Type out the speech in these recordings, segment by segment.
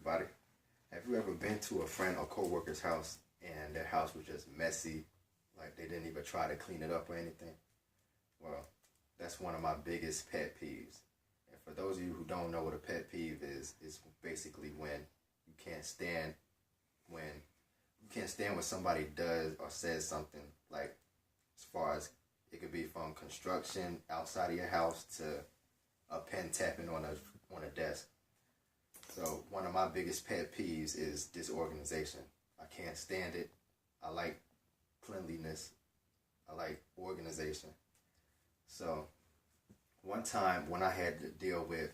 everybody. Have you ever been to a friend or coworker's house and their house was just messy, like they didn't even try to clean it up or anything? Well, that's one of my biggest pet peeves. And for those of you who don't know what a pet peeve is, it's basically when you can't stand when somebody does or says something, like as far as it could be from construction outside of your house to a pen tapping on a desk. So one of my biggest pet peeves is disorganization. I can't stand it. I like cleanliness. I like organization. So one time when I had to deal with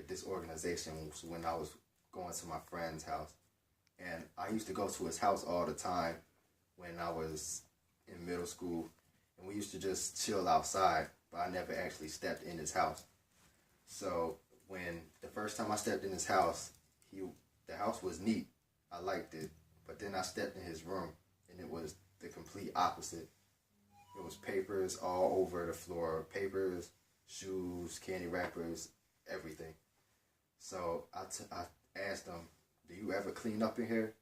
disorganization was when I was going to my friend's house. And I used to go to his house all the time when I was in middle school. And we used to just chill outside, but I never actually stepped in his house. So when the first time I stepped in his house, the house was neat. I liked it. But then I stepped in his room, and it was the complete opposite. It was papers all over the floor. Papers, shoes, candy wrappers, everything. So I asked him, "Do you ever clean up in here?"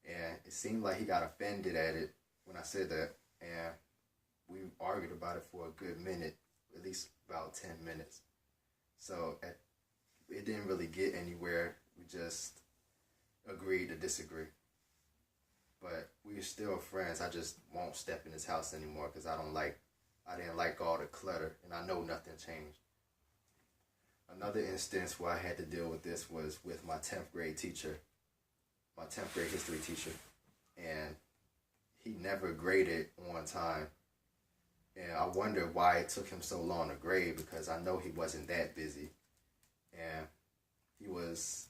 And it seemed like he got offended at it when I said that. And we argued about it for a good minute, at least about 10 minutes. So it didn't really get anywhere. We just agreed to disagree. But we are still friends. I just won't step in his house anymore because I didn't like all the clutter, and I know nothing changed. Another instance where I had to deal with this was with my 10th grade teacher, my 10th grade history teacher. And he never graded on time. And I wonder why it took him so long to grade, because I know he wasn't that busy. And he was...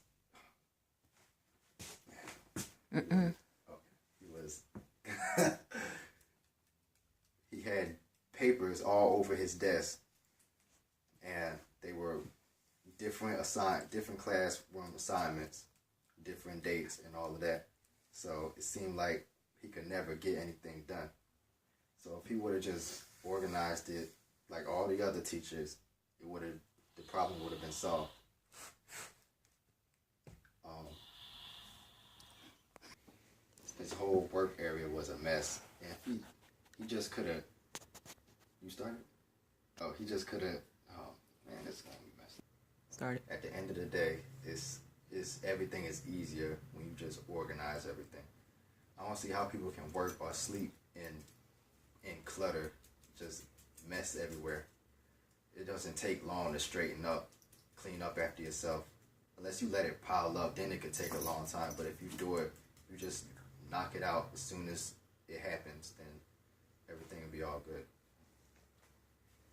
he had papers all over his desk, and they were different classroom assignments, different dates, and all of that. So it seemed like he could never get anything done. So if he would have just organized it like all the other teachers, the problem would have been solved. His whole work area was a mess, and he just could have. You started? Oh, he just could have. Oh man, this is gonna be messy. Started. At the end of the day, everything is easier when you just organize everything. I don't see how people can work or sleep in clutter, just mess everywhere. It doesn't take long to straighten up, clean up after yourself. Unless you let it pile up, then it could take a long time. But if you do it, you just knock it out as soon as it happens, then everything will be all good.